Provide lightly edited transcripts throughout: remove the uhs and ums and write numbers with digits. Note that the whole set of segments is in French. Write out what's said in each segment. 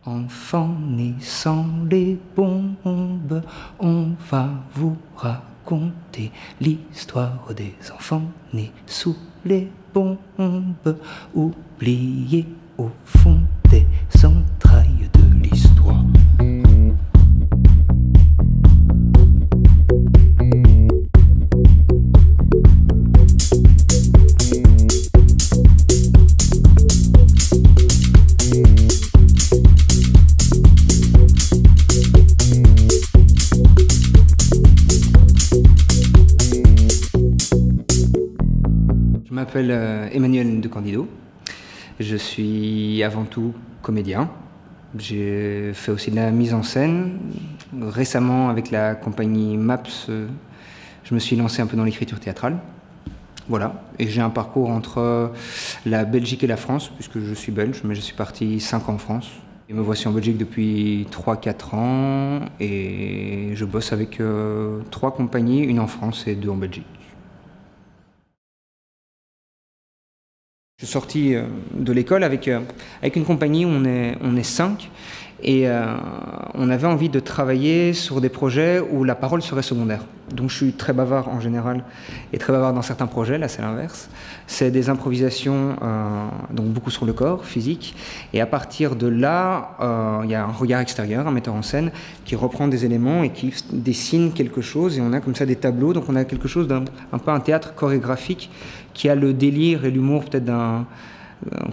Enfants nés sans les bombes, on va vous raconter l'histoire des enfants nés sous les bombes, oubliés au fond des entrailles de l'histoire. Je m'appelle Emmanuel de Candido, je suis avant tout comédien. J'ai fait aussi de la mise en scène. Récemment, avec la compagnie MAPS, je me suis lancé un peu dans l'écriture théâtrale. Voilà, et j'ai un parcours entre la Belgique et la France, puisque je suis belge, mais je suis parti 5 ans en France. Et me voici en Belgique depuis 3-4 ans, et je bosse avec 3 compagnies, une en France et 2 en Belgique. Je suis sorti de l'école avec une compagnie où on est 5 et on avait envie de travailler sur des projets où la parole serait secondaire. Donc je suis très bavard en général et très bavard dans certains projets, là c'est l'inverse. C'est des improvisations, donc beaucoup sur le corps, physique, et à partir de là, il y a un regard extérieur, un metteur en scène qui reprend des éléments et qui dessine quelque chose, et on a comme ça des tableaux, donc on a quelque chose un peu un théâtre chorégraphique qui a le délire et l'humour peut-être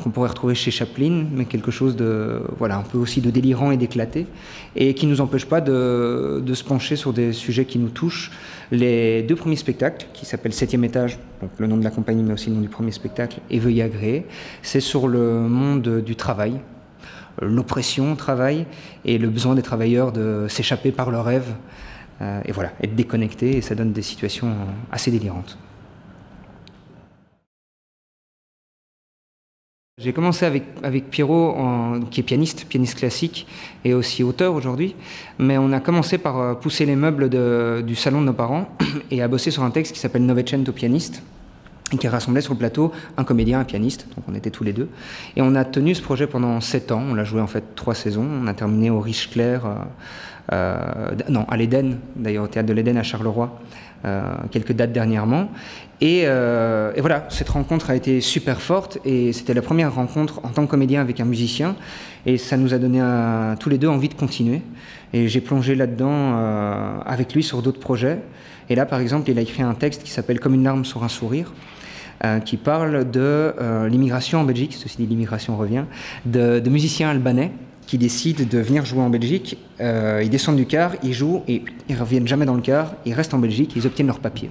qu'on pourrait retrouver chez Chaplin, mais quelque chose de, voilà, un peu aussi de délirant et d'éclaté, et qui ne nous empêche pas de se pencher sur des sujets qui nous touchent. Les 2 premiers spectacles, qui s'appellent 7e étage, donc le nom de la compagnie, mais aussi le nom du premier spectacle, et Veuillez agréer, c'est sur le monde du travail, l'oppression au travail, et le besoin des travailleurs de s'échapper par leurs rêves, et voilà, être déconnectés, et ça donne des situations assez délirantes. J'ai commencé avec Pierrot, qui est pianiste classique et aussi auteur aujourd'hui, mais on a commencé par pousser les meubles du salon de nos parents et à bosser sur un texte qui s'appelle Novecento pianiste, et qui rassemblait sur le plateau un comédien, un pianiste, donc on était tous les 2. Et on a tenu ce projet pendant 7 ans, on l'a joué en fait 3 saisons, on a terminé au Riche-Clair, non, à l'Éden, d'ailleurs au Théâtre de l'Éden à Charleroi, quelques dates dernièrement. Et voilà, cette rencontre a été super forte et c'était la première rencontre en tant que comédien avec un musicien et ça nous a donné tous les 2 envie de continuer. Et j'ai plongé là-dedans avec lui sur d'autres projets. Et là, par exemple, il a écrit un texte qui s'appelle « Comme une larme sur un sourire », qui parle de l'immigration en Belgique, ceci dit l'immigration revient, de musiciens albanais qui décident de venir jouer en Belgique. Ils descendent du car, ils jouent et ils ne reviennent jamais dans le car, ils restent en Belgique, ils obtiennent leur papier.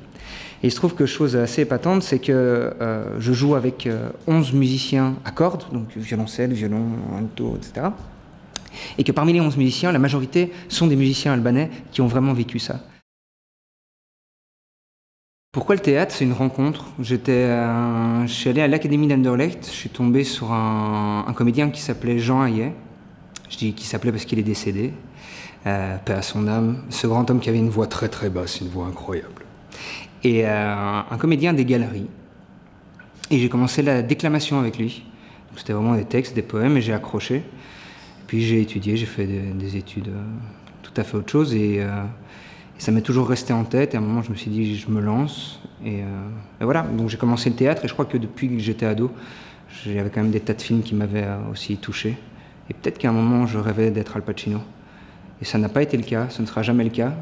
Et il se trouve que chose assez épatante, c'est que je joue avec 11 musiciens à cordes, donc violoncelle, violon, alto, etc. Et que parmi les 11 musiciens, la majorité sont des musiciens albanais qui ont vraiment vécu ça. Pourquoi le théâtre? C'est une rencontre. Je suis allé à l'Académie d'Anderlecht, je suis tombé sur un comédien qui s'appelait Jean Hayet. Je dis qu'il s'appelait parce qu'il est décédé, paix à son âme, ce grand homme qui avait une voix très très basse, une voix incroyable. Et un comédien des galeries. Et j'ai commencé la déclamation avec lui. C'était vraiment des textes, des poèmes, et j'ai accroché. Puis j'ai étudié, j'ai fait des études tout à fait autre chose, et ça m'est toujours resté en tête. Et à un moment, je me suis dit, je me lance. Et voilà, donc j'ai commencé le théâtre, et je crois que depuis que j'étais ado, j'avais quand même des tas de films qui m'avaient aussi touché. Et peut-être qu'à un moment, je rêvais d'être Al Pacino. Et ça n'a pas été le cas, ce ne sera jamais le cas,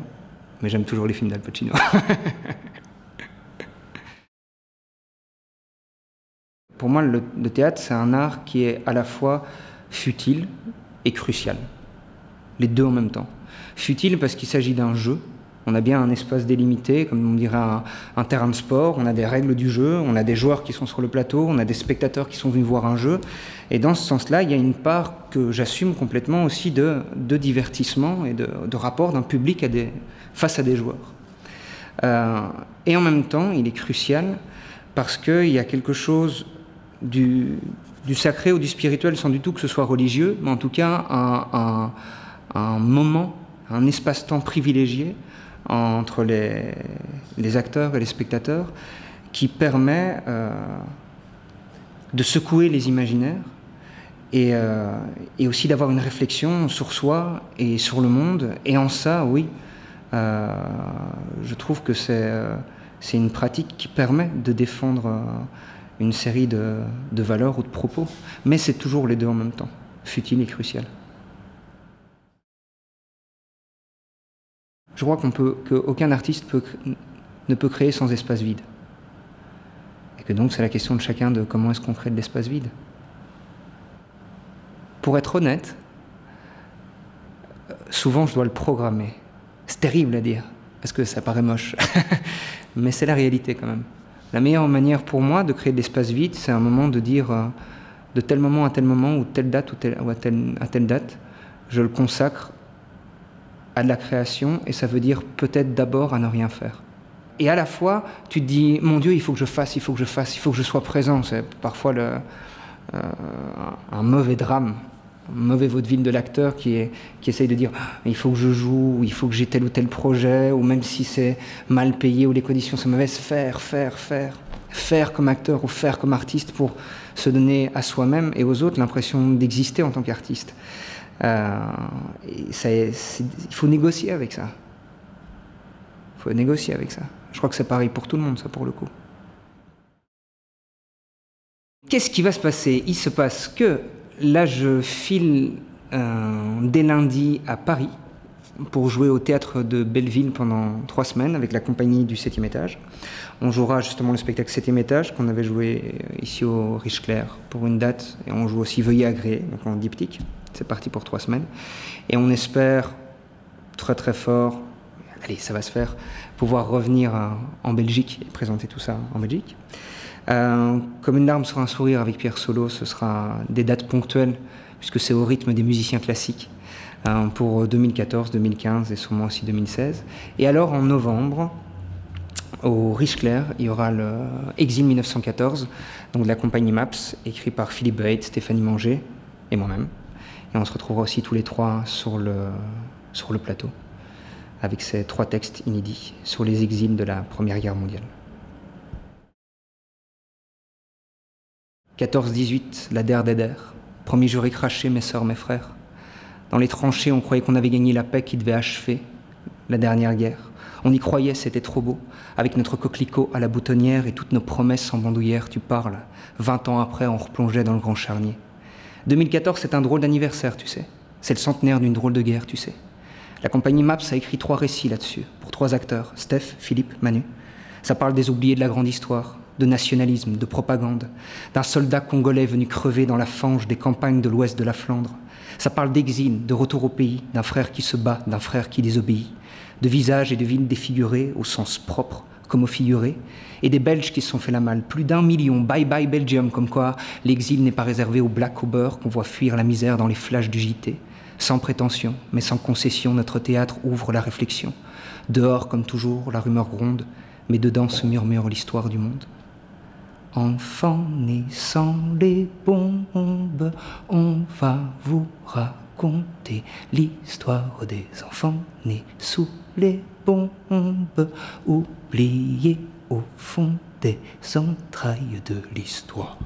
mais j'aime toujours les films d'Al Pacino. Pour moi, le théâtre, c'est un art qui est à la fois futile et crucial. Les 2 en même temps. Futile parce qu'il s'agit d'un jeu. On a bien un espace délimité, comme on dirait un terrain de sport, on a des règles du jeu, on a des joueurs qui sont sur le plateau, on a des spectateurs qui sont venus voir un jeu. Et dans ce sens-là, il y a une part que j'assume complètement aussi de divertissement et de rapport d'un public face à des joueurs. Et en même temps, il est crucial parce qu'il y a quelque chose du sacré ou du spirituel, sans du tout que ce soit religieux, mais en tout cas un moment, un espace-temps privilégié entre les acteurs et les spectateurs qui permet de secouer les imaginaires et aussi d'avoir une réflexion sur soi et sur le monde. Et en ça, oui, je trouve que c'est une pratique qui permet de défendre une série de valeurs ou de propos. Mais c'est toujours les deux en même temps, futile et crucial. Je crois qu'aucun artiste ne peut créer sans espace vide. Et que donc c'est la question de chacun de comment est-ce qu'on crée de l'espace vide. Pour être honnête, souvent je dois le programmer. C'est terrible à dire, parce que ça paraît moche. Mais c'est la réalité quand même. La meilleure manière pour moi de créer de l'espace vide, c'est un moment de dire de tel moment à tel moment, ou telle date ou à telle date, je le consacre à de la création, et ça veut dire peut-être d'abord à ne rien faire. Et à la fois, tu te dis, mon Dieu, il faut que je fasse, il faut que je sois présent. C'est parfois un mauvais drame, un mauvais vaudeville de l'acteur qui essaye de dire, il faut que je joue, ou il faut que j'ai tel ou tel projet, ou même si c'est mal payé, ou les conditions sont mauvaises, faire comme acteur ou faire comme artiste pour se donner à soi-même et aux autres l'impression d'exister en tant qu'artiste. Il faut négocier avec ça. Il faut négocier avec ça. Je crois que c'est pareil pour tout le monde, ça, pour le coup. Qu'est-ce qui va se passer? Il se passe que là, je file dès lundi à Paris pour jouer au théâtre de Belleville pendant 3 semaines avec la compagnie du 7e étage. On jouera justement le spectacle 7e étage qu'on avait joué ici au Riche-Clair pour une date, et on joue aussi Veuillez agréer, donc en diptyque. C'est parti pour 3 semaines. Et on espère très très fort, allez, ça va se faire, pouvoir revenir en Belgique et présenter tout ça en Belgique. Comme une larme sur un sourire avec Pierre Solo, ce sera des dates ponctuelles, puisque c'est au rythme des musiciens classiques, pour 2014, 2015 et sûrement aussi 2016. Et alors en novembre, au Riche-Clair, il y aura le Exil 1914, donc de la compagnie MAPS, écrit par Philippe Beit, Stéphanie Manger et moi-même. Et on se retrouvera aussi tous les 3 sur le plateau, avec ces 3 textes inédits sur les exils de la Première Guerre mondiale. 14-18, la der d'Eder. Premier jour écraché, mes sœurs, mes frères. Dans les tranchées, on croyait qu'on avait gagné la paix qui devait achever la dernière guerre. On y croyait, c'était trop beau. Avec notre coquelicot à la boutonnière et toutes nos promesses en bandoulière, tu parles. 20 ans après, on replongeait dans le grand charnier. 2014, c'est un drôle d'anniversaire, tu sais. C'est le centenaire d'une drôle de guerre, tu sais. La compagnie MAPS a écrit 3 récits là-dessus, pour 3 acteurs, Steph, Philippe, Manu. Ça parle des oubliés de la grande histoire, de nationalisme, de propagande, d'un soldat congolais venu crever dans la fange des campagnes de l'ouest de la Flandre. Ça parle d'exil, de retour au pays, d'un frère qui se bat, d'un frère qui désobéit, de visages et de villes défigurées au sens propre comme au figuré, et des Belges qui se sont fait la malle. Plus d'1 million, bye bye Belgium, comme quoi l'exil n'est pas réservé aux blacks au beurre qu'on voit fuir la misère dans les flashs du JT. Sans prétention, mais sans concession, notre théâtre ouvre la réflexion. Dehors, comme toujours, la rumeur gronde, mais dedans se murmure l'histoire du monde. Enfants nés sans les bombes, on va vous raconter l'histoire des enfants nés sous les bombes, oubliés au fond des entrailles de l'histoire.